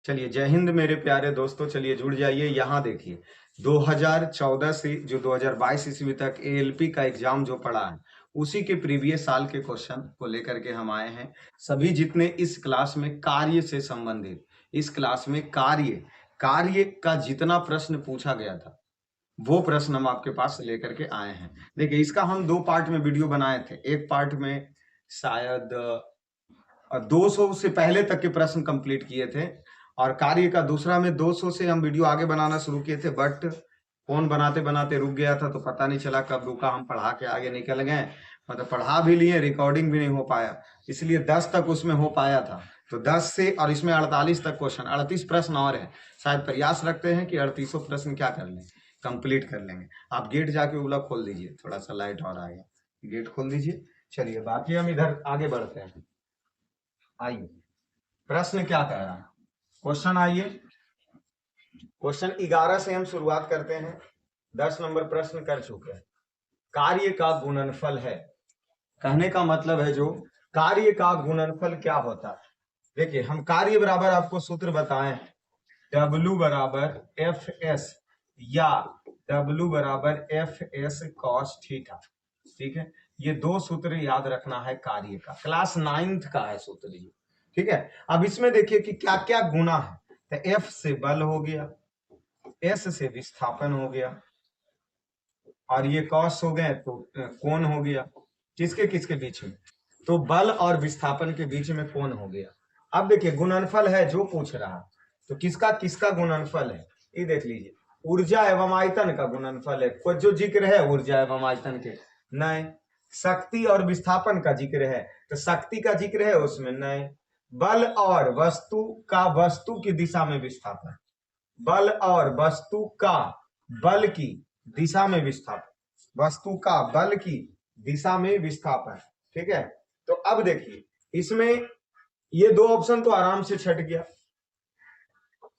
चलिए, जय हिंद मेरे प्यारे दोस्तों। चलिए जुड़ जाइए। यहाँ देखिए, 2014 से जो 2022 ईस्वी तक एएलपी का एग्जाम जो पड़ा है, उसी के प्रीवियस साल के क्वेश्चन को लेकर के हम आए हैं। सभी जितने इस क्लास में कार्य से संबंधित, इस क्लास में कार्य कार्य का जितना प्रश्न पूछा गया था, वो प्रश्न हम आपके पास लेकर के आए हैं। देखिए, इसका हम 2 पार्ट में वीडियो बनाए थे। एक पार्ट में शायद 200 से पहले तक के प्रश्न कंप्लीट किए थे, और कार्य का दूसरा में 200 से हम वीडियो आगे बनाना शुरू किए थे, बट फोन बनाते बनाते रुक गया था, तो पता नहीं चला कब रुका। हम पढ़ा के आगे निकल गए, मतलब पढ़ा भी लिए, रिकॉर्डिंग भी नहीं हो पाया, इसलिए 10 तक उसमें हो पाया था। तो 10 से, और इसमें 48 तक क्वेश्चन, 38 प्रश्न और है। शायद प्रयास रखते हैं कि 38 प्रश्न क्या कर लें, कंप्लीट कर लेंगे। आप गेट जाके उगला खोल दीजिए, थोड़ा सा लाइट और आएगा, गेट खोल दीजिए। चलिए, बाकी हम इधर आगे बढ़ते हैं। आइए, प्रश्न क्या कह रहा है, क्वेश्चन आइए। क्वेश्चन 11 से हम शुरुआत करते हैं। 10 नंबर प्रश्न कर चुके हैं। कार्य का गुणनफल है, कहने का मतलब है जो कार्य का गुणनफल क्या होता है। देखिए, हम कार्य बराबर आपको सूत्र बताएं, W बराबर एफ एस, या W बराबर एफ एस कॉस थीटा। ठीक है, ये 2 सूत्र याद रखना है कार्य का, क्लास 9th का है सूत्र ये। ठीक है, अब इसमें देखिए कि क्या क्या गुना है। तो F से बल हो गया, S से विस्थापन हो गया, और ये कॉस हो गए तो कोण हो गया। किसके किसके बीच में? तो बल और विस्थापन के बीच में कोण हो गया। अब देखिए, गुणनफल है जो पूछ रहा, तो किसका किसका गुणनफल है, ये देख लीजिए। ऊर्जा एवं आयतन का गुणनफल है, कोई जो जिक्र है ऊर्जा एवं आयतन के, नहीं। शक्ति और विस्थापन का जिक्र है, तो शक्ति का जिक्र है उसमें, नहीं। बल और वस्तु का वस्तु की दिशा में विस्थापन, बल और वस्तु का बल की दिशा में विस्थापन, वस्तु का बल की दिशा में विस्थापन। ठीक है, तो अब देखिए, इसमें ये 2 ऑप्शन तो आराम से छट गया,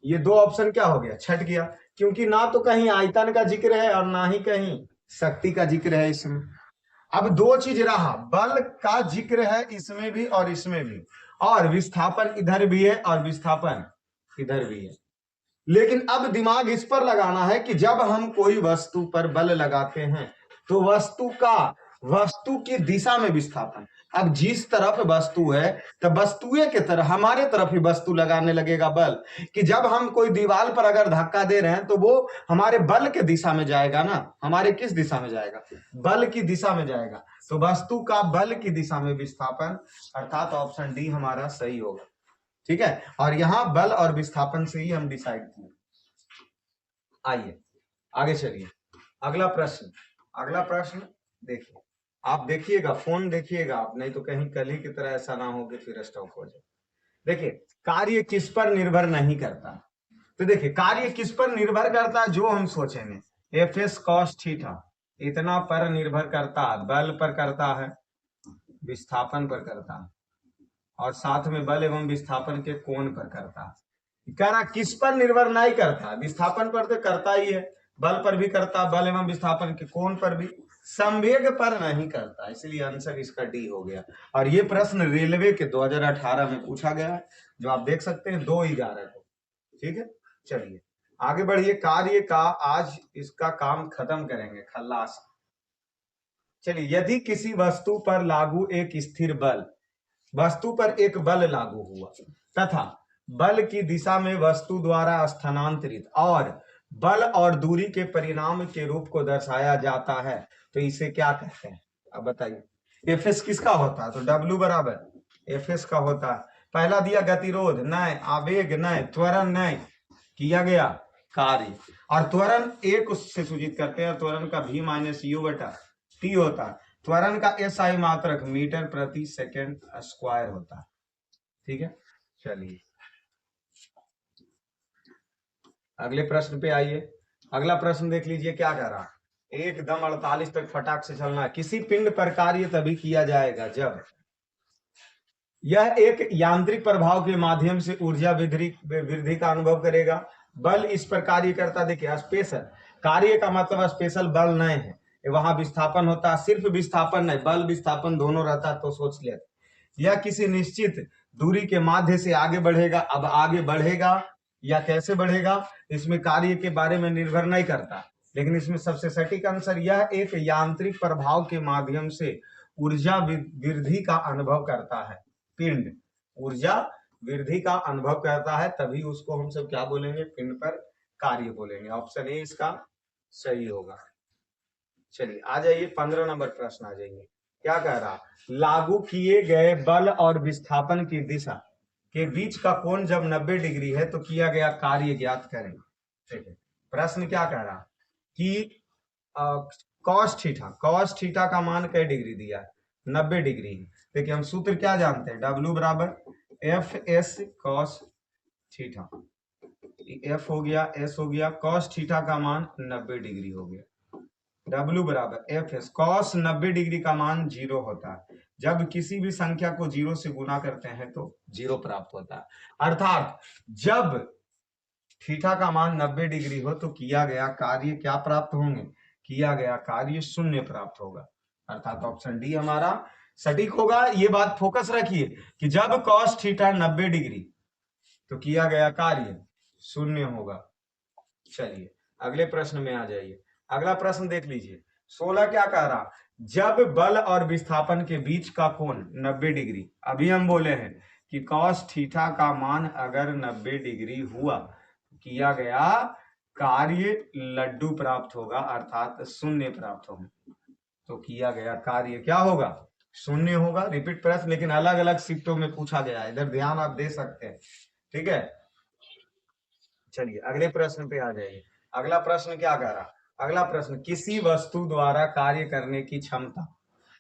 ये 2 ऑप्शन क्या हो गया, छट गया, क्योंकि ना तो कहीं आयतन का जिक्र है और ना ही कहीं शक्ति का जिक्र है इसमें। अब 2 चीज रहा, बल का जिक्र है इसमें भी और इसमें भी, और विस्थापन इधर भी है और विस्थापन इधर भी है। लेकिन अब दिमाग इस पर लगाना है कि जब हम कोई वस्तु पर बल लगाते हैं, तो वस्तु की दिशा में विस्थापन। अब जिस तरफ वस्तु है, तो वस्तुए के तरफ, हमारे तरफ ही वस्तु लगाने लगेगा बल, कि जब हम कोई दीवार पर अगर धक्का दे रहे हैं, तो वो हमारे बल के दिशा में जाएगा ना, हमारे किस दिशा में जाएगा, बल की दिशा में जाएगा। तो वस्तु का बल की दिशा में विस्थापन, अर्थात ऑप्शन डी हमारा सही होगा। ठीक है, और यहां बल और विस्थापन से ही हम डिसाइड किए। आइए आगे चलिए, अगला प्रश्न। अगला प्रश्न देखिए, आप देखिएगा, फोन देखिएगा आप, नहीं तो कहीं कल ही की तरह ऐसा ना हो कि फिर स्टॉप हो जाए। देखिए, कार्य किस पर निर्भर नहीं करता, तो देखिए कार्य किस पर निर्भर करता है, जो हम सोचेंगे, एफ एस कॉस थीटा इतना पर निर्भर करता है, बल पर करता है, विस्थापन पर करता है, और साथ में बल एवं विस्थापन के कोण पर करता है। कह रहा किस पर निर्भर नहीं करता, विस्थापन पर तो करता ही है, बल पर भी करता, बल एवं विस्थापन के कोण पर भी, संवेग पर नहीं करता, इसलिए आंसर इसका डी हो गया। और ये प्रश्न रेलवे के 2018 में पूछा गया है, जो आप देख सकते हैं 2/11 को। ठीक है, चलिए आगे बढ़िए। कार्य का आज इसका काम खत्म करेंगे, खल्लास। चलिए, यदि किसी वस्तु पर लागू एक स्थिर बल, वस्तु पर एक बल लागू हुआ तथा बल की दिशा में वस्तु द्वारा स्थानांतरित और बल और दूरी के परिणाम के रूप को दर्शाया जाता है, तो इसे क्या कहते हैं? अब बताइए, एफ एस किसका होता है, तो डब्ल्यू बराबर एफ एस का होता है। पहला दिया गतिरोध, नहीं। आवेग, नहीं। त्वरण, नहीं। किया गया कार्य, और त्वरण एक उससे सूचित करते हैं, त्वरण का v माइनस यू बटा टी होता है। त्वरण का SI मात्रक मीटर प्रति सेकंड स्क्वायर होता है। ठीक है, चलिए अगले प्रश्न पे आइए। अगला प्रश्न देख लीजिए क्या कह रहा है, एकदम 48 तक फटाक से चलना है। किसी पिंड पर कार्य तभी किया जाएगा जब यह एक यांत्रिक प्रभाव के माध्यम से ऊर्जा वृद्धि का अनुभव करेगा, बल इस पर कार्य करता। देखिए, स्पेशल कार्य का मतलब स्पेशल बल नहीं है, वहां विस्थापन होता, सिर्फ विस्थापन नहीं, बल विस्थापन दोनों रहता, तो सोच लेते। यह किसी निश्चित दूरी के माध्य से आगे बढ़ेगा। अब आगे बढ़ेगा या कैसे बढ़ेगा, इसमें कार्य के बारे में निर्भर नहीं करता, लेकिन इसमें सबसे सटीक आंसर यह एक यांत्रिक प्रभाव के माध्यम से ऊर्जा वृद्धि का अनुभव करता है। पिंड ऊर्जा वृद्धि का अनुभव करता है, तभी उसको हम सब क्या बोलेंगे, पिंड पर कार्य बोलेंगे। ऑप्शन ए इसका सही होगा। चलिए आ जाइए 15 नंबर प्रश्न आ जाइए। क्या कह रहा, लागू किए गए बल और विस्थापन की दिशा के बीच का कोण जब 90 डिग्री है तो किया गया कार्य ज्ञात करें। ठीक है, प्रश्न क्या कह रहा कि कॉस थीटा का मान कै डिग्री दिया है, 90 डिग्री। देखिए हम सूत्र क्या जानते हैं, W बराबर F S cos theta, F हो गया एस हो गया, कॉस थीटा का मान 90 डिग्री हो गया। W बराबर एफ एस, कॉस 90 डिग्री का मान 0 होता है। जब किसी भी संख्या को 0 से गुना करते हैं तो 0 प्राप्त होता है। अर्थात जब थीटा का मान 90 डिग्री हो तो किया गया कार्य क्या प्राप्त होंगे, किया गया कार्य 0 प्राप्त होगा। अर्थात ऑप्शन डी हमारा सटीक होगा। ये बात फोकस रखिए कि जब कॉस थीटा 90 डिग्री तो किया गया कार्य 0 होगा। चलिए अगले प्रश्न में आ जाइए। अगला प्रश्न देख लीजिए, 16 क्या कह रहा, जब बल और विस्थापन के बीच का कोण 90 डिग्री, अभी हम बोले हैं कि कॉस थीटा का मान अगर 90 डिग्री हुआ, किया गया कार्य लड्डू प्राप्त होगा, अर्थात 0 प्राप्त होगा। तो किया गया कार्य क्या होगा, 0 होगा। रिपीट प्रश्न लेकिन अलग अलग शिफ्टों में पूछा गया है, इधर ध्यान आप दे सकते हैं। ठीक है, चलिए अगले प्रश्न पे आ जाइए। अगला प्रश्न क्या कह रहा, अगला प्रश्न, किसी वस्तु द्वारा कार्य करने की क्षमता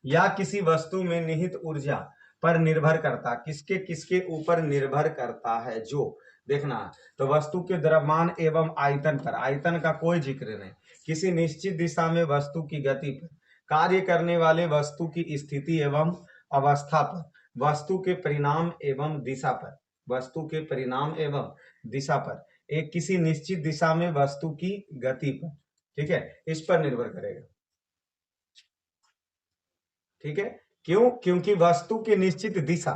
या किसी वस्तु में निहित ऊर्जा पर निर्भर करता, किसके किसके ऊपर निर्भर करता है, जो देखना। तो वस्तु के द्रव्यमान एवं आयतन पर, आयतन का कोई जिक्र नहीं, किसी निश्चित दिशा में वस्तु की गति पर, कार्य करने वाले वस्तु की स्थिति एवं अवस्था पर, वस्तु के परिणाम एवं दिशा पर, वस्तु के परिणाम एवं दिशा पर, एक किसी निश्चित दिशा में वस्तु की गति पर, ठीक है, इस पर निर्भर करेगा। ठीक है, क्यों, क्योंकि वस्तु की निश्चित दिशा,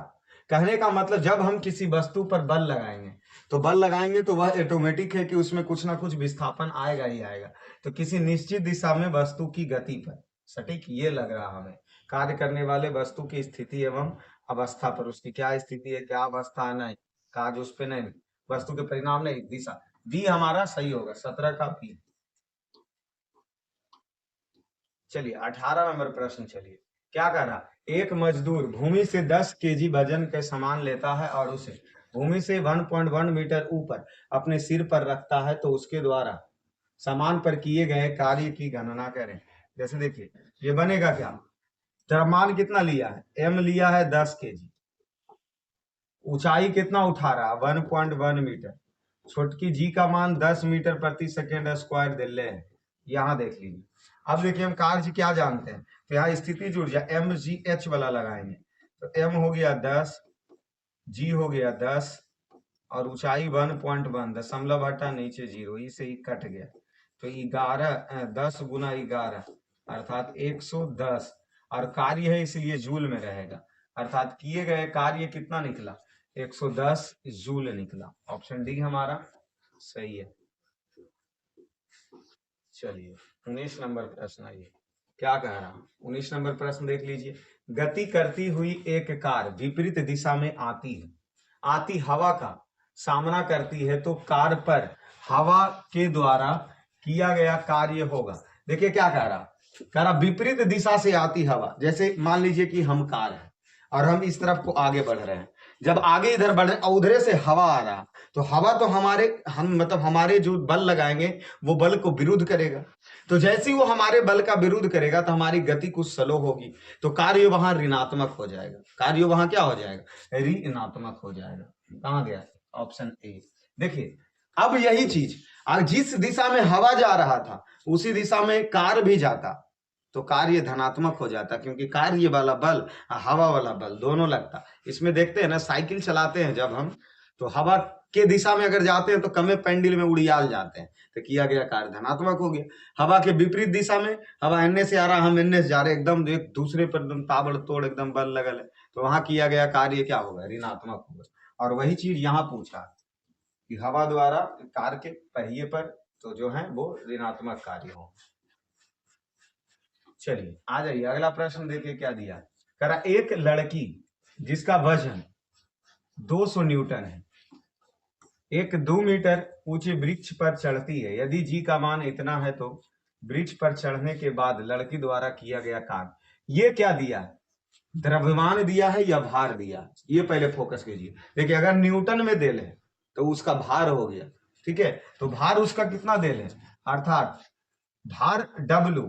कहने का मतलब जब हम किसी वस्तु पर बल लगाएंगे तो बल लगाएंगे तो वह ऑटोमेटिक है कि उसमें कुछ ना कुछ विस्थापन आएगा ही आएगा। तो किसी निश्चित दिशा में वस्तु की गति पर, सटीक ये लग रहा हमें, कार्य करने वाले वस्तु की स्थिति एवं अवस्था पर, उसकी क्या स्थिति है क्या अवस्था है, नहीं कार्य उस पर नहीं, वस्तु के परिणाम नहीं, दिशा। बी हमारा सही होगा, 17 का बी। चलिए 18 नंबर प्रश्न, चलिए क्या कह रहा, एक मजदूर भूमि से 10 केजी वजन के सामान लेता है और उसे भूमि से 1.1 मीटर ऊपर अपने सिर पर रखता है, तो उसके द्वारा सामान पर किए गए कार्य की गणना करें। जैसे देखिए ये बनेगा क्या, द्रव्यमान कितना लिया है, एम लिया है 10 केजी, ऊंचाई कितना उठा रहा है 1.1 मीटर, छोटकी जी का मान 10 मीटर प्रति सेकेंड स्क्वायर दे ले, यहाँ देख लीजिए। अब देखिए हम कार्य क्या जानते हैं, तो यहाँ स्थिति जुड़ जाए, एम जी एच वाला लगाएंगे, तो एम हो गया 10, जी हो गया 10 और ऊंचाई 1.1, दशमलव हटा नीचे 0, इसे ही कट गया, तो 11 10 गुना 11 अर्थात 110, और कार्य है इसलिए जूल में रहेगा, अर्थात किए गए कार्य कितना निकला 110 जूल निकला। ऑप्शन डी हमारा सही है। चलिए 19 नंबर प्रश्न आइए, क्या कह रहा, 19 नंबर प्रश्न देख लीजिए, गति करती हुई एक कार विपरीत दिशा में आती हवा का सामना करती है, तो कार पर हवा के द्वारा किया गया कार्य होगा। देखिए क्या कह रहा विपरीत दिशा से आती हवा, जैसे मान लीजिए कि हम कार है और हम इस तरफ को आगे बढ़ रहे हैं, जब आगे इधर बढ़ रहे उधरे से हवा आ रहा, तो हवा तो हमारे जो बल लगाएंगे वो बल को विरुद्ध करेगा, तो जैसे ही वो हमारे बल का विरुद्ध करेगा तो हमारी गति कुछ स्लो होगी, तो कार्य वहां ऋणात्मक हो जाएगा, कार्य वहां क्या हो जाएगा, ऋणात्मक हो जाएगा। कहां गया, ऑप्शन ए। देखिए अब यही चीज जिस दिशा में हवा जा रहा था उसी दिशा में कार भी जाता तो कार्य धनात्मक हो जाता, क्योंकि कार्य वाला बल हवा वाला बल दोनों लगता। इसमें देखते हैं ना, साइकिल चलाते हैं जब हम, तो हवा के दिशा में अगर जाते हैं तो कमे पेंडिल में उड़ियाल जाते हैं, तो किया गया कार्य धनात्मक हो गया। हवा के विपरीत दिशा में, हवा एनए से आ रहा, हम एनए से जा रहे, एकदम एक दूसरे पर एकदम ताबड़तोड़ एकदम बल लगल है, तो वहां किया गया कार्य क्या होगा, ऋणात्मक होगा। और वही चीज यहाँ पूछा कि हवा द्वारा कार के पहिए पर तो जो है वो ऋणात्मक कार्य हो। चलिए आ जाइए अगला प्रश्न देखिए क्या दिया। करा एक लड़की जिसका वजन 200 न्यूटन है, एक 2 मीटर ऊंचे वृक्ष पर चढ़ती है। यदि जी का मान इतना है तो वृक्ष पर चढ़ने के बाद लड़की द्वारा किया गया कार्य, ये क्या दिया, द्रव्यमान दिया है या भार दिया, ये पहले फोकस कीजिए। देखिए अगर न्यूटन में देल है तो उसका भार हो गया, ठीक है, तो भार उसका कितना देल है, अर्थात भार W,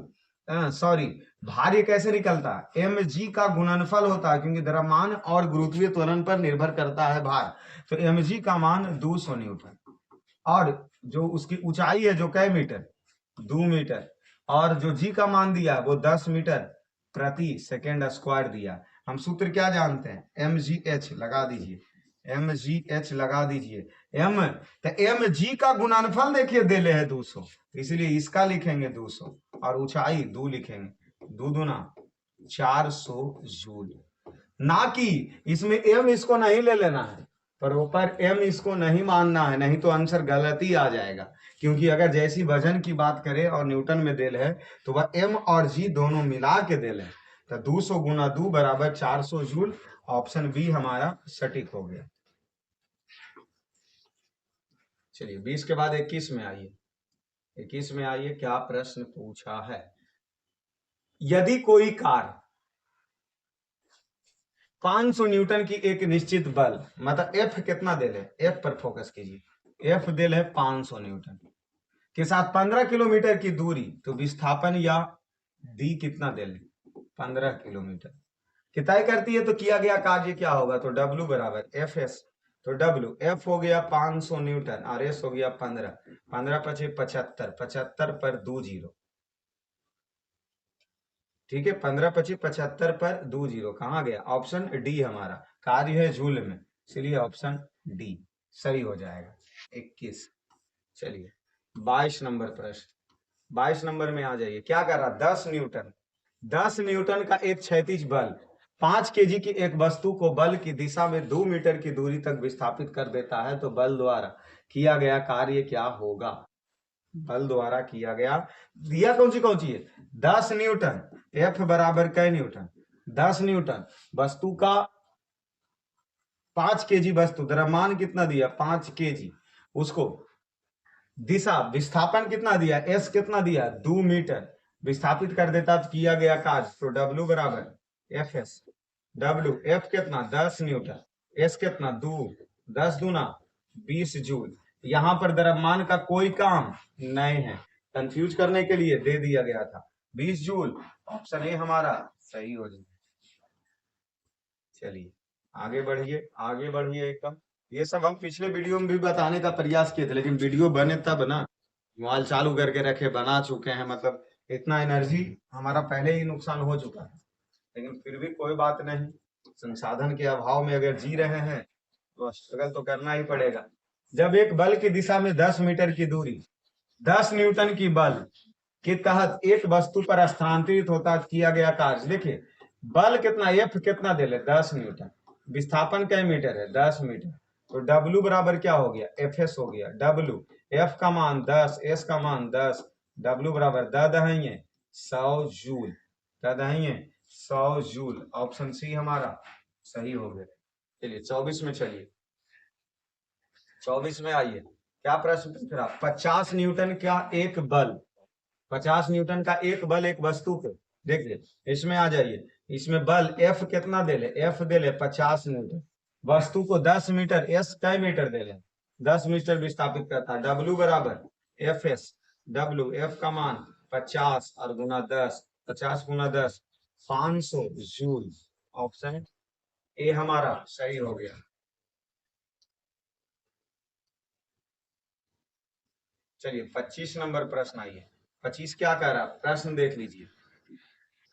सॉरी भार ये कैसे निकलता है, mg का गुणनफल होता है, क्योंकि द्रव्यमान और गुरुत्वीय त्वरण पर निर्भर करता है भार। तो mg का मान 200 न्यूटन, और जो उसकी ऊंचाई है जो कै मीटर, 2 मीटर, और जो जी का मान दिया वो 10 मीटर प्रति सेकेंड स्क्वायर दिया। हम सूत्र क्या जानते हैं, mgh लगा दीजिए, mgh लगा दीजिए। m तो mg का गुणनफल देखिए देले है 200, इसलिए इसका लिखेंगे 200 और ऊंचाई 2 लिखेंगे, 2 दूना 400 जूल। ना कि इसमें m इसको नहीं ले लेना है, पर m इसको नहीं मानना है, नहीं तो आंसर गलत ही आ जाएगा। क्योंकि अगर जैसी वजन की बात करें और न्यूटन में देल है तो वह m और g दोनों मिला के देल है। तो 200 गुना 2 बराबर 400 जूल। ऑप्शन बी हमारा सटीक हो गया। चलिए 20 के बाद 21 में आइए, 21 में आइए क्या प्रश्न पूछा है। यदि कोई कार 500 न्यूटन की एक निश्चित बल, मतलब F कितना दे ले, F पर फोकस कीजिए, F दे ले 500 न्यूटन के साथ 15 किलोमीटर की दूरी, तो विस्थापन या डी कितना दे ले, 15 किलोमीटर की तय करती है, तो किया गया कार्य क्या होगा, तो W बराबर FS। तो W F हो गया 500 न्यूटन और S हो गया 15, 15 पचे 75, 75 पर 2 जीरो, ठीक है, 15 पची 75 पर 2 जीरो कहाँ गया, ऑप्शन डी हमारा, कार्य है जूल में, इसलिए ऑप्शन डी सही हो जाएगा। 21 चलिए 22 नंबर प्रश्न, 22 नंबर में आ जाइए। क्या कर रहा, 10 न्यूटन, 10 न्यूटन का एक क्षैतिज बल 5 केजी की एक वस्तु को बल की दिशा में 2 मीटर की दूरी तक विस्थापित कर देता है, तो बल द्वारा किया गया कार्य क्या होगा, बल द्वारा किया गया, दिया कौन सी है, 10 न्यूटन, F बराबर कै न्यूटन, 10 न्यूटन, वस्तु का 5 केजी वस्तु, द्रव्यमान कितना दिया 5 केजी, उसको दिशा विस्थापन कितना दिया, S कितना दिया 2 मीटर, विस्थापित कर देता तो किया गया कार्य, तो W बराबर FS, W F कितना 10 न्यूटन, S कितना 2, 10 दूना 20 जूल। यहाँ पर द्रव्यमान का कोई काम नहीं है, कंफ्यूज करने के लिए दे दिया गया था 20 जूल, ऑप्शन ए हमारा सही हो जाए। चलिए आगे बढ़िए, आगे बढ़िए एकदम। ये सब हम पिछले वीडियो में भी बताने का प्रयास किए थे, लेकिन वीडियो बने तब ना, मोबाइल चालू करके रखे, बना चुके हैं, मतलब इतना एनर्जी हमारा पहले ही नुकसान हो चुका है, लेकिन फिर भी कोई बात नहीं, संसाधन के अभाव में अगर जी रहे हैं तो स्ट्रगल तो करना ही पड़ेगा। जब एक बल की दिशा में 10 मीटर की दूरी 10 न्यूटन की बल के तहत एक वस्तु पर स्थानांतरित होता किया गया कार्य, देखिए बल कितना, F कितना दे ले 10 न्यूटन, विस्थापन कै मीटर है 10 मीटर, तो W बराबर क्या हो गया FS हो गया, W F का मान 10, S का मान 10, W बराबर 100 जूल, 100 जूल, ऑप्शन सी हमारा सही हो गया। चलिए 24 में चलिए, 24 में आइए, क्या प्रश्न पूछ रहा, 50 न्यूटन का एक बल, 50 न्यूटन का एक बल एक वस्तु पे, देखिए इसमें आ जाइए, इसमें बल F कितना दे ले, F दे ले 50 न्यूटन, वस्तु को 10 मीटर, S कै मीटर दे ले 10 मीटर विस्थापित करता है, W बराबर FS, W F का मान 50 और गुना 10, 50 गुना 10 500 जूल, ऑप्शन ए हमारा सही हो गया। चलिए 25 नंबर प्रश्न आइए, 25 क्या कह रहा, प्रश्न देख लीजिए,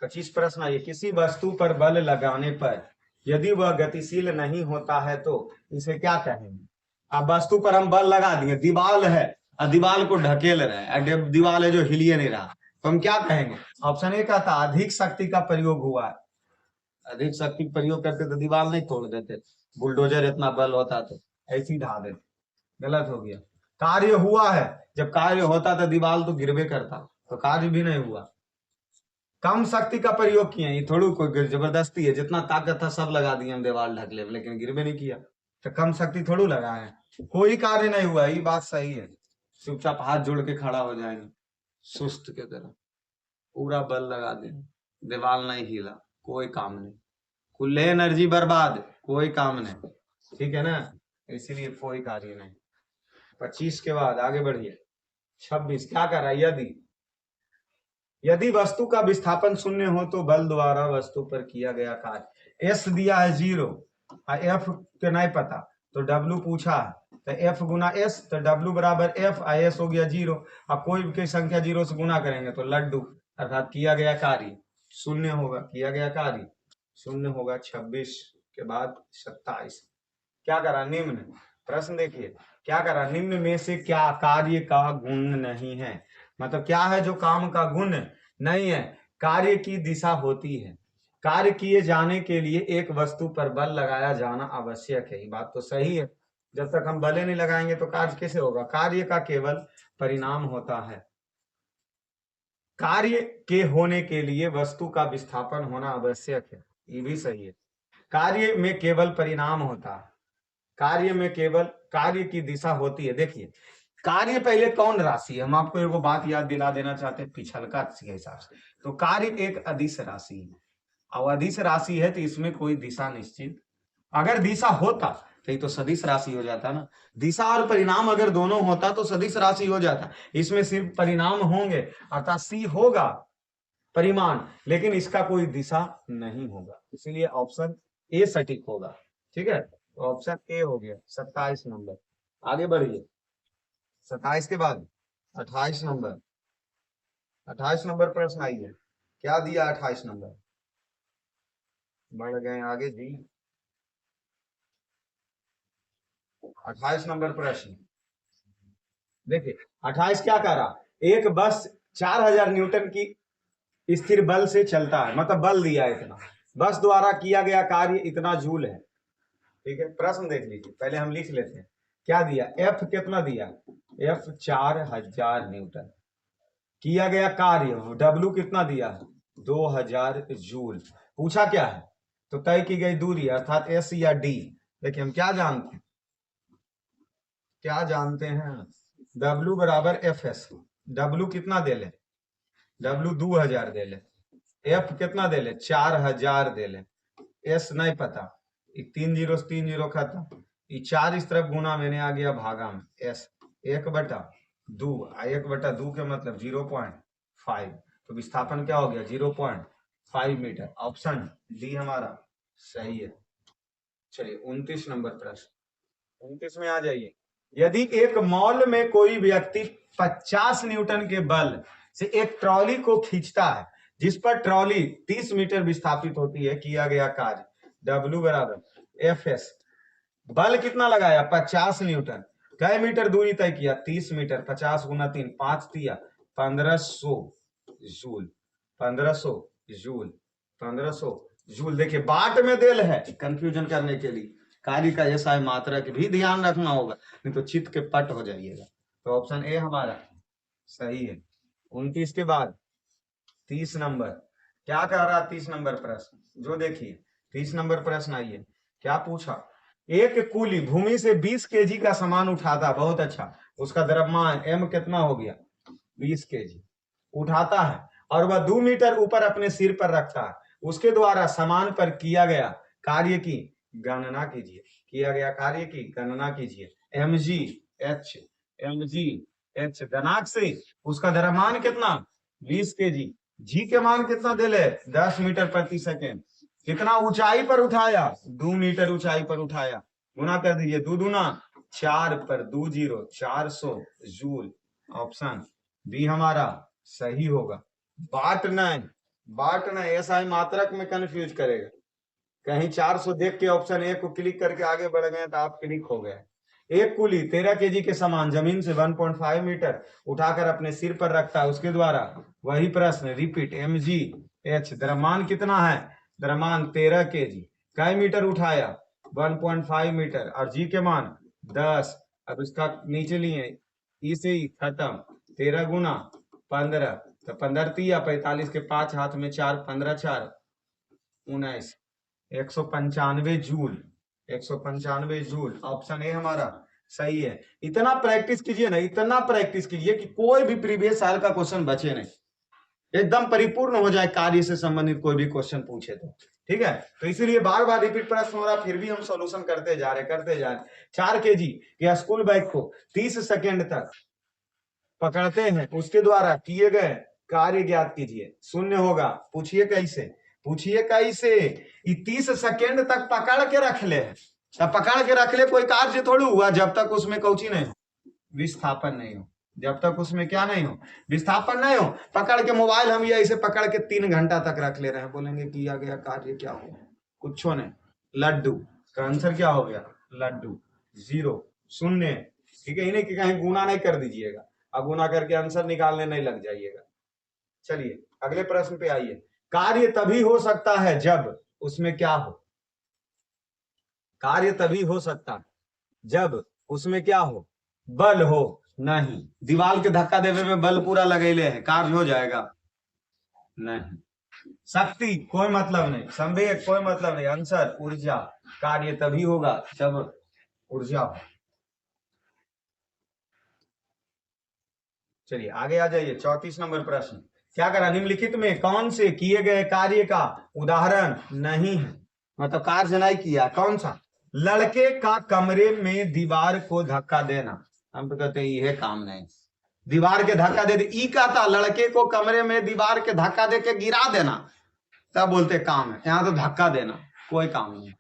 25 प्रश्न आइए, किसी वस्तु पर बल लगाने पर यदि वह गतिशील नहीं होता है तो इसे क्या कहेंगे। अब वस्तु पर हम बल लगा दिए, दीवार है और दीवार को ढकेल रहे हैं, दीवार है जो हिलिए नहीं रहा, तो हम क्या कहेंगे, ऑप्शन ए कहता अधिक शक्ति का प्रयोग हुआ है, अधिक शक्ति प्रयोग करते तो दीवार नहीं तोड़ देते, बुलडोजर इतना बल होता तो ऐसी ढा देते। गलत हो गया। कार्य हुआ है, जब कार्य होता तो दीवार तो गिरवे करता, तो कार्य भी नहीं हुआ। कम शक्ति का प्रयोग किए, ये थोड़ी कोई जबरदस्ती है, जितना ताकत था सब लगा दिए हम दीवार ढकले में, लेकिन गिरवे नहीं किया, तो कम शक्ति थोड़ी लगा है, कोई कार्य नहीं हुआ। ये बात सही है। चुपचाप हाथ जोड़ के खड़ा हो जाएंगे सुस्त के तरह, पूरा बल लगा दे, दीवार नहीं हिला, कोई काम नहीं, कुल एनर्जी बर्बाद, कोई काम नहीं। ठीक है ना, इसीलिए कोई कार्य नहीं। 25 के बाद आगे बढ़िए। 26 क्या कर रहा है, यदि वस्तु का विस्थापन शून्य हो तो बल द्वारा वस्तु पर किया गया कार्य। एस दिया है 0, एफ के नहीं पता तो डब्ल्यू पूछा है, तो एफ गुना एस, तो डब्ल्यू बराबर एफ, एस हो गया 0। अब कोई भी संख्या 0 से गुना करेंगे तो लड्डू, अर्थात किया गया कार्य शून्य होगा, किया गया कार्य शून्य होगा। 26 के बाद 27 क्या करा, निम्न प्रश्न देखिए, क्या करा, निम्न में से क्या कार्य का गुण नहीं है, मतलब क्या है जो काम का गुण नहीं है, कार्य की दिशा होती है। कार्य किए जाने के लिए एक वस्तु पर बल लगाया जाना आवश्यक है, ये बात तो सही है। जब तक हम बल नहीं लगाएंगे तो कार्य कैसे होगा, कार्य का केवल परिणाम होता है। कार्य के होने के लिए वस्तु का विस्थापन होना आवश्यक है, ये भी सही है। कार्य में केवल परिणाम होता है, कार्य में केवल कार्य की दिशा होती है। देखिए कार्य पहले कौन राशि है, हम आपको एक बात याद दिला देना चाहते हैं पिछलका के हिसाब से, तो कार्य एक अदिश राशि है, और अदिश राशि है तो इसमें कोई दिशा निश्चित, अगर दिशा होता तो ये तो सदिश राशि हो जाता ना, दिशा और परिणाम अगर दोनों होता तो सदिश राशि हो जाता, इसमें सिर्फ परिणाम होंगे, अर्थात सी होगा परिमाण, लेकिन इसका कोई दिशा नहीं होगा, इसलिए ऑप्शन ए सटीक होगा। ठीक है, तो ऑप्शन ए हो गया 27 नंबर। आगे बढ़िए, 27 के बाद 28 नंबर, 28 नंबर प्रश्न आई है, क्या दिया 28 नंबर, बढ़ गए आगे जी। 28 नंबर प्रश्न देखिए, 28 क्या कह रहा, एक बस 4000 न्यूटन की स्थिर बल से चलता है, मतलब बल दिया है इतना, बस द्वारा किया गया कार्य इतना जूल है। ठीक है, प्रश्न देख लीजिए, पहले हम लिख लेते हैं, क्या दिया, एफ कितना दिया, एफ 4000 न्यूटन, किया गया कार्य डब्ल्यू कितना दिया, 2000 जूल, पूछा क्या है, तो तय की गई दूरी अर्थात एस या डी। देखिए हम क्या जानते हैं, डब्ल्यू बराबर एफ एस, डब्ल्यू कितना दे ले, डब्ल्यू 2000 दे ले, एफ कितना दे ले 4000 दे ले, एस नहीं पता, 3 जीरो से 3 जीरो खत्म, ये 4 इस तरफ गुना मैंने आ गया भागा में, एस 1/2, 1/2 के मतलब 0.5, तो विस्थापन क्या हो गया 0.5 मीटर, ऑप्शन डी हमारा सही है। चलिए 29 नंबर प्रश्न, 29 में आ जाइए, यदि एक मॉल में कोई व्यक्ति 50 न्यूटन के बल से एक ट्रॉली को खींचता है जिस पर ट्रॉली 30 मीटर विस्थापित होती है, किया गया कार्य डब्ल्यू बराबर एफ एस, बल कितना लगाया 50 न्यूटन, कई मीटर दूरी तय किया 30 मीटर, 50 गुना 3 5 दिया 1500 जूल, 1500 जूल, 1500 जूल। देखिए बाट में देल है, कंफ्यूजन करने के लिए कार्य का ऐसा मात्रक भी ध्यान रखना होगा, नहीं तो चित्त के पट हो जाइएगा। तो ऑप्शन ए हमारा सही है। 29 के बाद 30 नंबर, क्या कह रहा 30 नंबर प्रश्न, जो देखिए 30 नंबर प्रश्न आइए, क्या पूछा, एक कूली भूमि से 20 केजी का सामान उठाता, बहुत अच्छा, उसका द्रव्यमान एम कितना हो गया 20 केजी, उठाता है और वह 2 मीटर ऊपर अपने सिर पर रखता है, उसके द्वारा सामान पर किया गया कार्य की गणना कीजिए, किया गया कार्य की गणना कीजिए, एम जी एच गणांक से उसका द्रव्यमान कितना 20 केजी, जी के मान कितना दे ले 10 मीटर प्रति सेकेंड, कितना ऊंचाई पर उठाया 2 मीटर ऊंचाई पर उठाया, गुना कर दीजिए 2 दूना 4 पर 2 जीरो 400 जूल, ऑप्शन बी हमारा सही होगा। बाट नहीं ऐसा ही मात्रक में कंफ्यूज करेगा, कहीं 400 देख के ऑप्शन ए को क्लिक करके आगे बढ़ गए तो आप क्लिक हो गए। एक कुली 13 केजी के सामान जमीन से 1.5 मीटर उठाकर अपने सिर पर रखता है, उसके द्वारा वही प्रश्न रिपीट, एम जी एच द्रव्यमान कितना है द्रव्यमान 13 kg, कई मीटर उठाया 1.5 मीटर, और जी के मान 10। अब इसका नीचे लिए इसे ही खत्म, 13 गुना 15, तो 15 तिया 45 के 5 हाथ में 4, 15 4 19, 195 जूल, 195 जूल। ऑप्शन ए हमारा सही है। इतना प्रैक्टिस कीजिए ना, इतना प्रैक्टिस कीजिए कि कोई भी प्रीवियस साल का क्वेश्चन बचे नहीं, एकदम परिपूर्ण हो जाए कार्य से संबंधित कोई भी क्वेश्चन पूछे तो। ठीक है, तो इसीलिए बार बार रिपीट प्रश्न हो रहा, फिर भी हम सॉल्यूशन करते जा रहे। 4 kg के स्कूल बैग को 30 सेकेंड तक पकड़ते हैं, उसके द्वारा किए गए कार्य ज्ञात कीजिए। शून्य होगा, पूछिए कैसे, पूछिए कैसे। 30 सेकेंड तक पकड़ के रख ले, तब पकड़ के रख ले, कोई कार्य थोड़ी हुआ जब तक उसमें कौची नहीं हो, विस्थापन नहीं हो। जब तक उसमें क्या नहीं हो, विस्थापन नहीं हो। पकड़ के मोबाइल हम ये ऐसे पकड़ के 3 घंटा तक रख ले रहे हैं, बोलेंगे किया गया कार्य क्या हो, कुछ नहीं। लड्डू का आंसर क्या हो गया, लड्डू, 0 शून्य। ठीक है, इन्हें कहीं गुना नहीं कर दीजिएगा, अब गुना करके आंसर निकालने नहीं लग जाइएगा। चलिए अगले प्रश्न पे आइए। कार्य तभी हो सकता है जब उसमें क्या हो, कार्य तभी हो सकता है जब उसमें क्या हो, बल हो। नहीं, दीवार के धक्का देवे में बल पूरा लगेले है, कार्य हो जाएगा नहीं। शक्ति कोई मतलब नहीं, संवेग कोई मतलब नहीं, आंसर ऊर्जा। कार्य तभी होगा जब ऊर्जा हो। चलिए आगे आ जाइए, 34 नंबर प्रश्न। क्या करा, निम्नलिखित में कौन से किए गए कार्य का उदाहरण नहीं है, मतलब कार्य नहीं किया, कौन सा। लड़के का कमरे में दीवार को धक्का देना, हम तो कहते हैं यह काम नहीं। दीवार के धक्का दे, ई का था लड़के को कमरे में दीवार के धक्का दे के गिरा देना, तब बोलते काम है। यहाँ तो धक्का देना कोई काम नहीं है।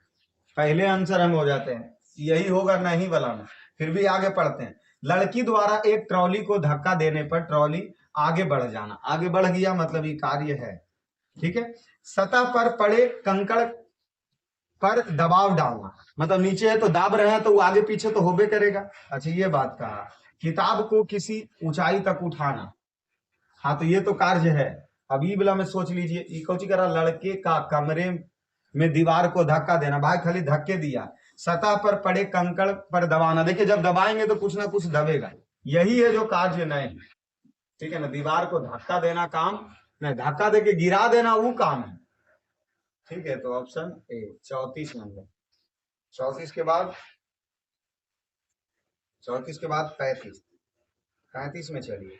पहले आंसर हम हो जाते हैं, यही होगा नहीं बनाना। फिर भी आगे पढ़ते हैं। लड़की द्वारा एक ट्रॉली को धक्का देने पर ट्रॉली आगे बढ़ जाना, आगे बढ़ गया मतलब ये कार्य है। ठीक है, सतह पर पड़े कंकड़ पर दबाव डालना, मतलब नीचे है तो दाब रहे हैं तो वो आगे पीछे तो होबे करेगा। अच्छा ये बात कहा। किताब को किसी ऊंचाई तक उठाना, हाँ तो ये तो कार्य है। अब ये वाला में सोच लीजिए, कौची करा, लड़के का कमरे में दीवार को धक्का देना, भाई खाली धक्के दिया। सतह पर पड़े कंकड़ पर दबाना, देखिए जब दबाएंगे तो कुछ ना कुछ दबेगा, यही है जो कार्य नहीं। ठीक है ना, दीवार को धक्का देना काम नहीं, धक्का देके गिरा देना वो काम है। ठीक है, तो ऑप्शन ए 34 नंबर। 34 के बाद 35, 35 में चलिए,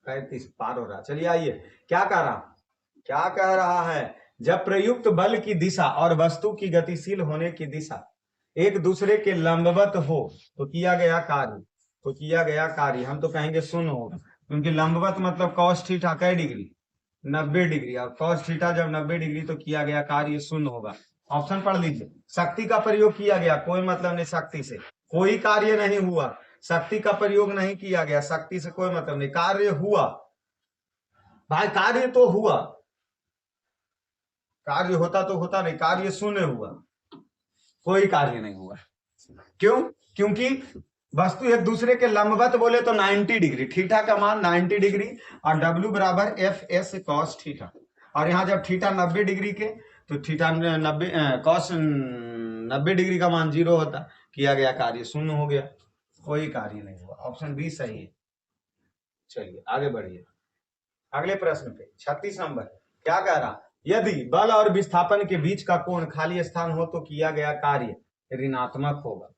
35 पार हो रहा। चलिए आइए, क्या कह रहा है, जब प्रयुक्त बल की दिशा और वस्तु की गतिशील होने की दिशा एक दूसरे के लंबवत हो तो किया गया कार्य, हम तो कहेंगे शून्य होगा, क्योंकि लंबवत मतलब cos थीटा कै डिग्री, 90 डिग्री, और cos थीटा जब 90 डिग्री तो किया गया कार्य शून्य होगा। ऑप्शन पढ़ लीजिए। शक्ति का प्रयोग किया गया, कोई मतलब नहीं, शक्ति से कोई कार्य नहीं हुआ, शक्ति का प्रयोग नहीं किया गया, शक्ति से कोई मतलब नहीं। कार्य हुआ भाई, कार्य तो हुआ, कार्य होता तो होता नहीं, कार्य शून्य हुआ, कोई कार्य नहीं हुआ। क्यों, क्योंकि वस्तु एक दूसरे के लंबवत बोले तो 90 डिग्री, थीटा का मान 90 डिग्री, और W बराबर FS cos थीटा, और यहाँ जब थीटा 90 डिग्री के तो थीटा 90 cos 90 डिग्री का मान 0 होता, किया गया कार्य शून्य हो गया, कोई कार्य नहीं हुआ। ऑप्शन बी सही है। चलिए आगे बढ़िए अगले प्रश्न पे, 36 नंबर। क्या कह रहा, यदि बल और विस्थापन के बीच का कोण खाली स्थान हो तो किया गया कार्य ऋणात्मक होगा।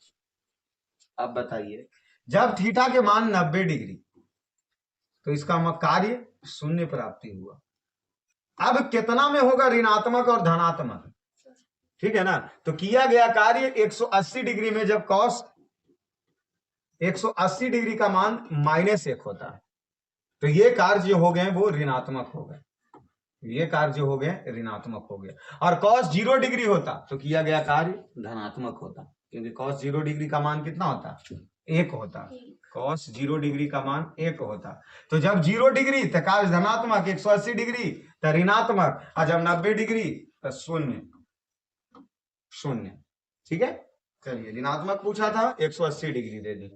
अब बताइए, जब थीटा के मान 90 डिग्री तो इसका कार्य शून्य प्राप्ति हुआ। अब कितना में होगा, ऋणात्मक और धनात्मक। ठीक है ना, तो किया गया कार्य 180 डिग्री में, जब cos 180 डिग्री का मान -1 होता है तो ये कार्य जो हो गए वो ऋणात्मक हो गए, ये कार्य हो गए ऋणात्मक हो गया। और cos 0 डिग्री होता तो किया गया कार्य धनात्मक होता, क्योंकि cos 0 डिग्री का मान कितना होता, 1 होता। cos 0 डिग्री का मान 1 होता, तो जब 0 डिग्री तो कार्य धनात्मक, 180 डिग्री तो ऋणात्मक, और जब 90 डिग्री तो शून्य। ठीक है, चलिए ऋणात्मक पूछा था, 180 डिग्री दे दी।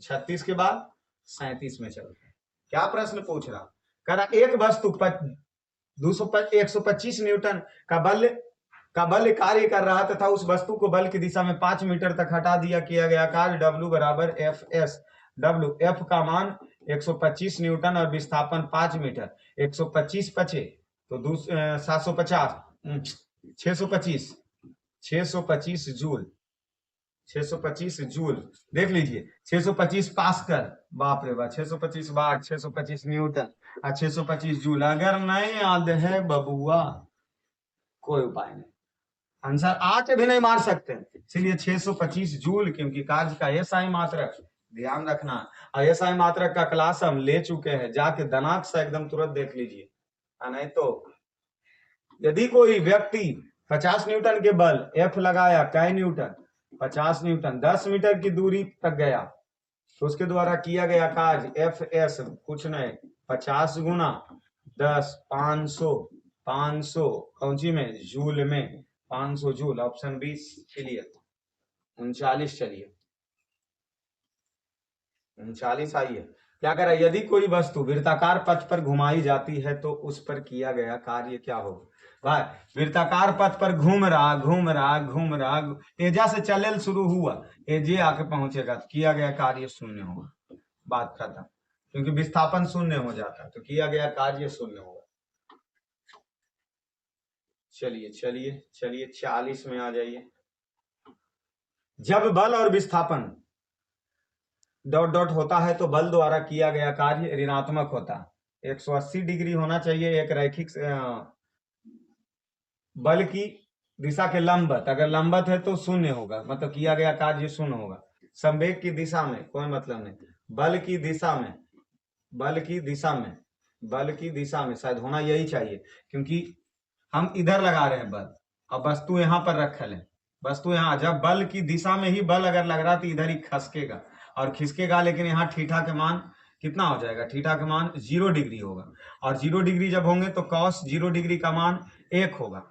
36 के बाद 37 में चलते हैं। क्या प्रश्न पूछ रहा, कह रहा एक वस्तु 125 न्यूटन का बल कार्य कर रहा तथा उस वस्तु को बल की दिशा में 5 मीटर तक हटा दिया किया गया कार्य W बराबर एफ एस। W F का मान 125 न्यूटन और विस्थापन 5 मीटर। 125 पचे तो 750 625 जूल 625 जूल देख लीजिए। 625 पास्कल, बाप रे बाप, 625 वाट, 625 न्यूटन और 625 जूल। अगर नहीं याद है बबुआ कोई उपाय नहीं, आंसर आके भी नहीं मार सकते, इसलिए 625 जूल, क्योंकि कार्य का एसआई मात्रक ध्यान रखना। और एसआई मात्रक का क्लास हम ले चुके हैं, जाके दिनांक से एकदम तुरंत देख लीजिए। नहीं तो यदि कोई व्यक्ति 50 न्यूटन के बल एफ लगाया, कै न्यूटन 50 न्यूटन 10 मीटर की दूरी तक गया, तो उसके द्वारा किया गया कार्य एफ एस कुछ नहीं 50 गुना 10 500 कौंची में जूल में 500 जूल। Option 20 clear. 39 चलिए 39 आइए। क्या कह रहा है, यदि कोई वस्तु वृत्ताकार पथ पर घुमाई जाती है तो उस पर किया गया कार्य क्या होगा। भाई वृत्ताकार पथ पर घूम रहा एजा से चलेल शुरू हुआ, एजे आके पहुंचेगा तो किया गया कार्य शून्य होगा, बात खत्म। क्योंकि विस्थापन शून्य हो जाता है तो किया गया कार्य शून्य होगा। चलिए 40 में आ जाइए। जब बल और विस्थापन डॉट डॉट होता है तो बल द्वारा किया गया कार्य ऋणात्मक होता है। 180 डिग्री होना चाहिए एक रैखिक बल की दिशा के लंबवत, अगर लंबवत है तो शून्य होगा, मतलब किया गया कार्य शून्य होगा। संवेग की दिशा में कोई मतलब नहीं, बल की दिशा में शायद होना यही चाहिए, क्योंकि हम इधर लगा रहे हैं बल और वस्तु यहाँ पर रखल है, वस्तु यहाँ, जब बल की दिशा में ही बल अगर लग रहा तो इधर ही खसकेगा और खिसकेगा, लेकिन यहाँ थीटा के मान कितना हो जाएगा, थीटा का मान 0 डिग्री होगा, और 0 डिग्री जब होंगे तो cos 0 डिग्री का मान 1 होगा।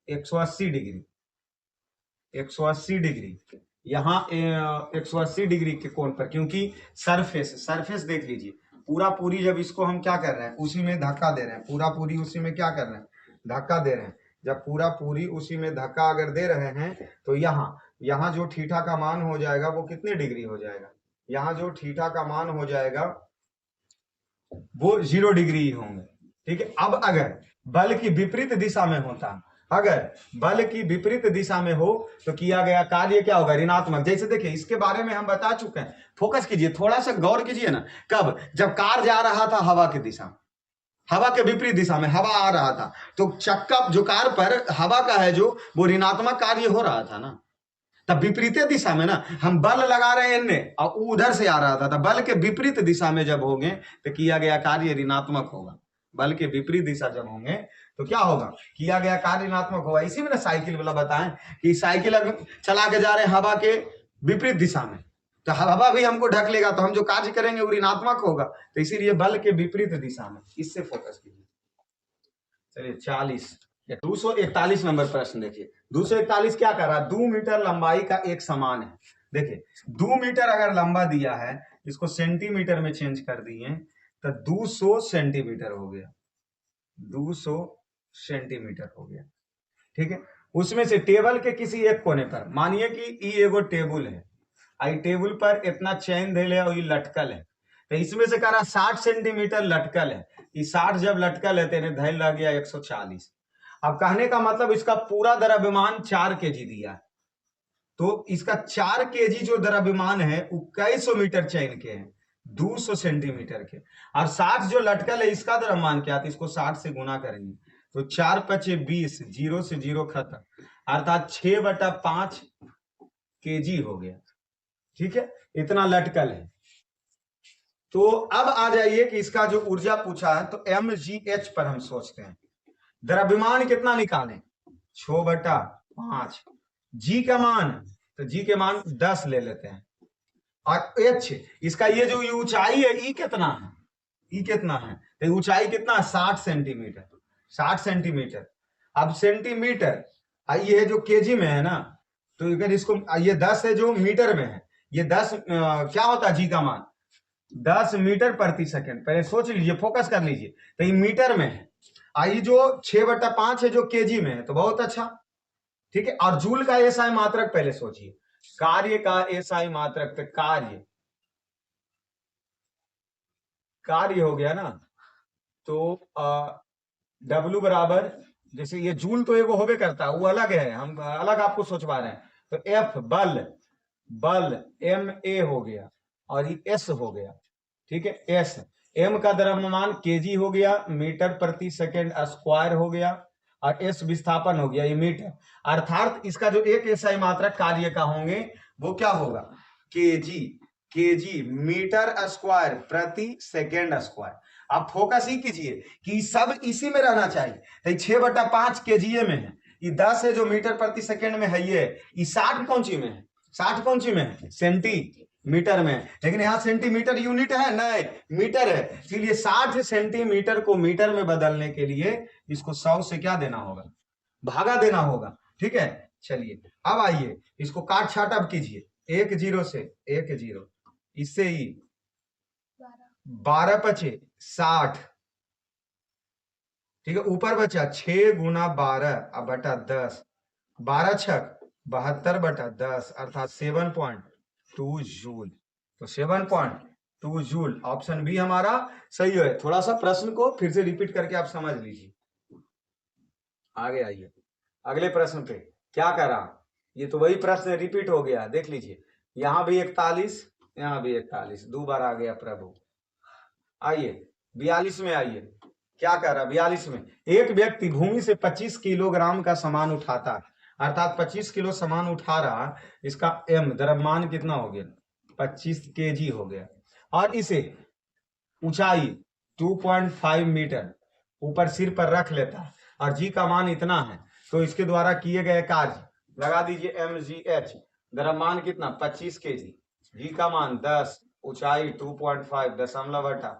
180 डिग्री यहाँ 180 डिग्री के कोण पर, क्योंकि सरफेस देख लीजिए, पूरी जब इसको हम क्या कर रहे हैं, उसी में धक्का दे रहे हैं, पूरी उसी में क्या कर रहे हैं, धक्का दे रहे हैं। जब पूरी उसी में धक्का अगर दे रहे हैं तो यहाँ जो थीटा का मान हो जाएगा वो कितने डिग्री हो जाएगा, यहाँ जो थीटा का मान हो जाएगा वो 0 डिग्री होंगे। ठीक है। अब अगर बल की विपरीत दिशा में होता, अगर बल की विपरीत दिशा में हो तो किया गया कार्य क्या होगा, ऋणात्मक। जैसे देखिए इसके बारे में हम बता चुके हैं, फोकस कीजिए, थोड़ा सा गौर कीजिए ना। कब, जब कार जा रहा था हवा की दिशा, हवा के विपरीत दिशा में हवा आ रहा था, तो चक्का जो कार पर हवा का है जो वो ऋणात्मक कार्य हो रहा था ना, तब विपरीत दिशा में ना हम बल लगा रहे हैं और उधर से आ रहा था, तब बल के विपरीत दिशा में जब होंगे तो किया गया कार्य ऋणात्मक होगा। बल के विपरीत दिशा जब होंगे तो क्या होगा, किया गया कार्य ऋणात्मक होगा। इसी में ना साइकिल वाला बताएं कि साइकिल अगर चला के जा रहे हैं हवा के विपरीत दिशा में, तो हवा भी हमको ढक लेगा, तो हम जो कार्य करेंगे वो ऋणात्मक होगा, तो इसीलिए बल के विपरीत दिशा में, इससे फोकस कीजिए। चलिए 40 241 नंबर प्रश्न देखिए। 241 क्या कर रहा है, 2 मीटर लंबाई का एक समान है। देखिए 2 मीटर अगर लंबा दिया है, इसको सेंटीमीटर में चेंज कर दिए तो 200 सेंटीमीटर हो गया, 200 सेंटीमीटर हो गया। ठीक है। उसमें से टेबल के किसी एक कोने पर, मानिए कि ये एगो टेबल है, आई टेबल पर इतना चैन धैल है और ये लटकल है, तो इसमें से कह रहा 60 सेंटीमीटर लटकल है, ये 60 जब लटकल है तो धैल रह गया 140। अब कहने का मतलब इसका पूरा द्रव्यमान 4 केजी दिया है, तो इसका 4 केजी जो द्रव्यमान है वो कई सौ मीटर चैन के हैं, 200 सेंटीमीटर के, और 60 जो लटकल है इसका द्रव्यमान क्या था, इसको 60 से गुना करेंगे तो 4 पचे 20, 0 से 0 खत्म, अर्थात 6/5 केजी हो गया। ठीक है, इतना लटकल है। तो अब आ जाइए कि इसका जो ऊर्जा पूछा है तो mgh पर हम सोचते हैं, द्रव्यमान कितना निकालें, 6/5, जी का मान, तो जी के मान 10 ले लेते हैं, और h इसका ये जो ऊंचाई है ई कितना है, तो ऊंचाई कितना है 60 सेंटीमीटर, 60 सेंटीमीटर। अब सेंटीमीटर ये जो केजी में है ना, तो अगर इसको ये 10 है जो मीटर में है, ये 10 क्या होता है जी का मान, 10 मीटर प्रति सेकंड। पहले सोच लीजिए, फोकस कर लीजिए, तो ये मीटर में है, आई जो 6/5 है जो केजी में है, तो बहुत अच्छा, ठीक है। और जूल का एसआई मात्रक पहले सोचिए, कार्य का एसआई मात्रक, तो कार्य हो गया ना, तो डब्ल्यू बराबर, जैसे ये जूल तो एगो होबे करता है, वो अलग है, हम अलग आपको सोचवा रहे हैं, तो एफ बल, एम ए हो गया, और ये एस हो गया, ठीक है। एस, एम का द्रव्यमान केजी हो गया, मीटर प्रति सेकंड स्क्वायर हो गया, और एस विस्थापन हो गया, ये मीटर। अर्थात इसका जो एक एसआई मात्रक कार्य का होंगे वो क्या होगा, केजी, मीटर स्क्वायर प्रति सेकेंड स्क्वायर। आप फोकस ही कीजिए कि सब इसी में रहना चाहिए। तो 6/5 केजीए में है, ये 10 है जो मीटर प्रति सेकेंड में है, ये 60 कौन सी में है, 60 कौन सी में है, सेंटीमीटर में। लेकिन यहाँ सेंटीमीटर यूनिट है नहीं, मीटर है, इसलिए 60 सेंटीमीटर को मीटर में बदलने के लिए इसको 100 से क्या देना होगा, भागा देना होगा, ठीक है। चलिए अब आइए इसको काट छाट अब कीजिए, 1 0 से 1 0, इससे ही 12 5 60, ठीक है। ऊपर बचा 6 गुना 12 अब बटा 10, 12 छक 72/10, अर्थात 7.2 जूल। तो 7.2 जूल, ऑप्शन बी हमारा सही है। थोड़ा सा प्रश्न को फिर से रिपीट करके आप समझ लीजिए। आगे आइए अगले प्रश्न पे, क्या करा, ये तो वही प्रश्न रिपीट हो गया, देख लीजिए, यहां भी 41, यहां भी 41, दो बार आ गया प्रभु। आइए 42 में आइए, क्या कर रहा 42 में, एक व्यक्ति भूमि से 25 किलोग्राम का सामान उठाता है, अर्थात 25 किलो सामान उठा रहा, इसका एम द्रव्यमान कितना हो गया, 25 केजी हो गया, और इसे ऊंचाई 2.5 मीटर ऊपर सिर पर रख लेता है, और जी का मान इतना है, तो इसके द्वारा किए गए कार्य लगा दीजिए एम जी एच, द्रव्यमान कितना 25 केजी, जी का मान 10, ऊंचाई 2.5 दशमलव बटा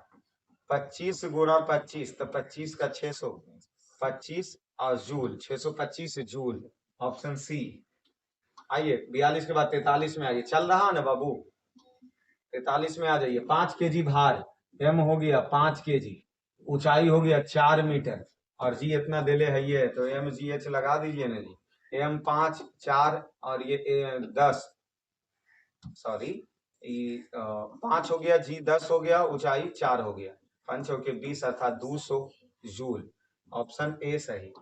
25 गुना 25, तो 25 का 625 और जूल, 625 जूल, ऑप्शन सी। आइए 42 के बाद 43 में आइए, चल रहा है ना बाबू, 43 में आ जाइए, 5 केजी भार, एम हो गया 5 केजी, ऊंचाई हो गया 4 मीटर, और जी इतना दिले है ये, तो एम जी एच लगा दीजिए ना जी, एम 5 4 और ये 10, सॉरी 5 हो गया, जी 10 हो गया, ऊंचाई 4 हो गया, 5 के 20 अर्थात 200 जूल, ऑप्शन ए सही।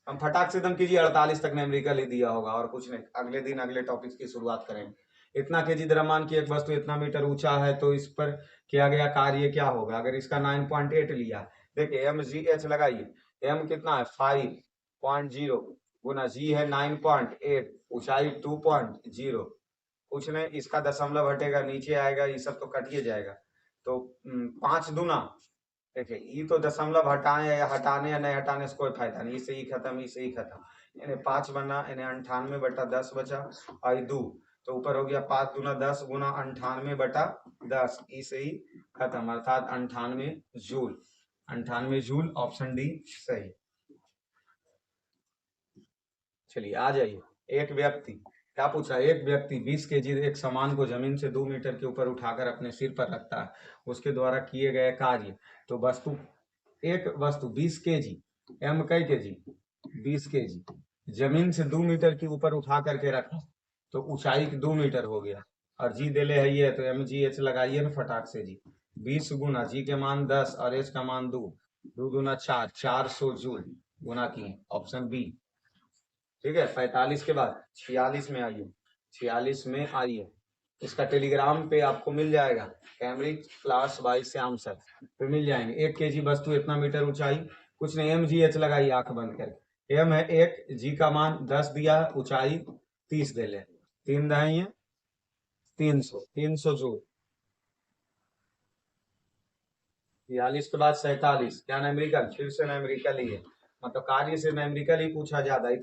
हम फटाक से दम कीजिए, 48 तक न्यूमेरिकल ही दिया होगा और कुछ नहीं, अगले दिन अगले टॉपिक की शुरुआत करेंगे। इतना केजी द्रव्यमान की एक वस्तु इतना मीटर ऊंचा है, तो इस पर किया गया कार्य क्या होगा, अगर इसका 9.8 लिया, देखिए एम जी एच लगाइए, एम कितना है 5.0 गुना जी है 9.8, ऊंचाई 2.0, कुछ नहीं, इसका दशमलव हटेगा नीचे आएगा, ये सब तो कटिए जाएगा, तो 5 दूना, देखिए ये तो दशमलव हटाए या हटाने या नहीं हटाने से कोई फायदा नहीं, इसे ही खत्म, इसे ही खत्म, इन्हें 5 बना, इन्हें 98/10 बचा, और 2, तो ऊपर हो गया 5 दूना 10 गुना 98/10, इसे ही खत्म, अर्थात 98 जूल, 98 जूल, ऑप्शन डी सही। चलिए आ जाइए, एक व्यक्ति, क्या पूछा, एक व्यक्ति 20 केजी एक सामान को जमीन से 2 मीटर के ऊपर उठाकर अपने सिर पर रखता है, उसके द्वारा किए गए कार्य, तो एक वस्तु 20 केजी, एम कई केजी 20 केजी, जमीन से 2 मीटर के ऊपर उठा करके रखा, तो ऊंचाई 2 मीटर हो गया, और जी दिले है ये, तो एम जी एच लगाइए ना फटाक से जी, 20 गुना जी के मान 10 और एच का मान 2, 2 दूना 4, 400 जूल गुना की, ऑप्शन बी, ठीक है। 45 के बाद 46 में आइए, 46 में आइए, इसका टेलीग्राम पे आपको मिल जाएगा, Cambridge class by Shyam sir पे मिल जाएंगे। 1 केजी वस्तु इतना मीटर ऊंचाई, कुछ नहीं, एम जी एच लगाइए आंख बंद करके, एम है 1, जी का मान 10 दिया, ऊंचाई 30 दे ले, 3 दहाई 300 जूल। 42 के बाद 47, क्या न्यूमेरिकल, फिर से न्यूमेरिकल ही है, मतलब कार्य से न्यूमेरिकल ही पूछा जाता है,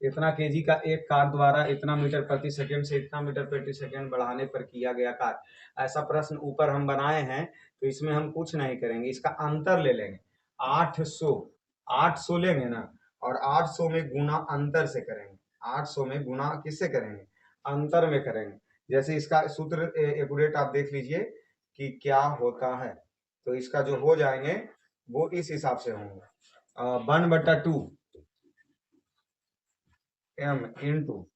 इतना केजी का एक कार द्वारा इतना मीटर प्रति सेकंड से इतना मीटर प्रति सेकंड बढ़ाने पर किया गया कार्य, ऐसा प्रश्न ऊपर हम बनाए हैं, तो इसमें हम कुछ नहीं करेंगे, इसका अंतर ले लेंगे, 800 लेंगे ना, और 800 में गुना अंतर से करेंगे, 800 में गुना किससे करेंगे, अंतर में करेंगे। जैसे इसका सूत्र एक्यूरेट आप देख लीजिए कि क्या होता है। तो इसका जो हो जाएंगे वो इस हिसाब से होंगे 1/2 m इंटू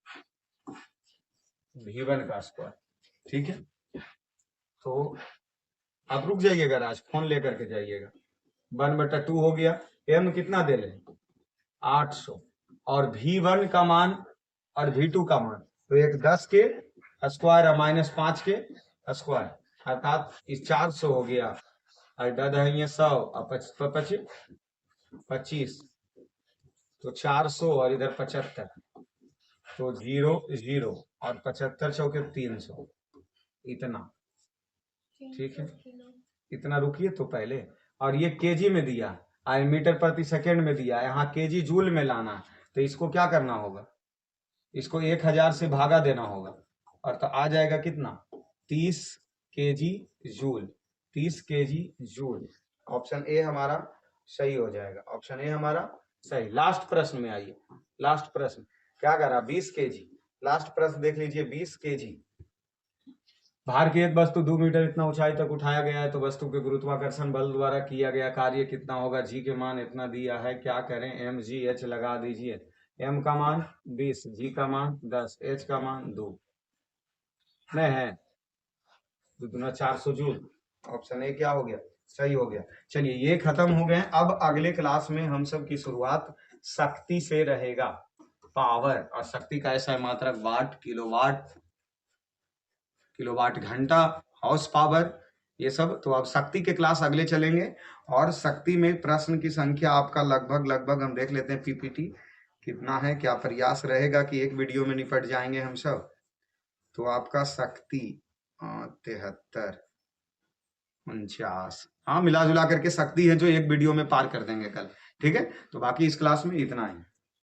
V1 का स्क्वायर। ठीक है, तो आप रुक जाइएगा राज, फोन लेकर के जाइएगा। 1/2 हो गया, m कितना दे रहे 800, और V1 का मान और V2 का मान, तो एक 10 के स्क्वायर और -5 के स्क्वायर, अर्थात इस 400 हो गया, और डद है ये 100 और 25, तो 400 और इधर 75, तो 0 0 और 75 चौके 300, इतना। ठीक है, इतना रुकिए तो पहले, और ये केजी में दिया और मीटर प्रति सेकेंड में दिया, यहाँ केजी जूल में लाना, तो इसको क्या करना होगा, इसको 1000 से भागा देना होगा, और तो आ जाएगा कितना 30 KG joule, 30 KG joule. Option A हमारा सही हो जाएगा, ऑप्शन ए हमारा सही। लास्ट प्रश्न में आइए, लास्ट प्रश्न क्या करा 20 केजी, लास्ट प्रश्न देख लीजिए 20 केजी भार की एक वस्तु 2 मीटर इतना ऊंचाई तक उठाया गया है, तो वस्तु के गुरुत्वाकर्षण बल द्वारा किया गया कार्य कितना होगा। जी के मान इतना दिया है, क्या करें mgh लगा दीजिए, m का मान 20, g का मान 10, h का मान 2 में है, 2 दूना 400 जूल। ऑप्शन ए क्या हो गया, सही हो गया। चलिए ये खत्म हो गए। अब अगले क्लास में हम सब की शुरुआत शक्ति से रहेगा, पावर, और शक्ति का ऐसा मात्रक वाट, किलोवाट घंटा, हाउस पावर, ये सब। तो अब शक्ति के क्लास अगले चलेंगे, और शक्ति में प्रश्न की संख्या आपका लगभग हम देख लेते हैं पीपीटी कितना है, क्या प्रयास रहेगा कि एक वीडियो में निपट जाएंगे हम सब। तो आपका शक्ति 73 49, हाँ मिला जुला करके शक्ति है जो एक वीडियो में पार कर देंगे कल। ठीक है, तो बाकी इस क्लास में इतना ही।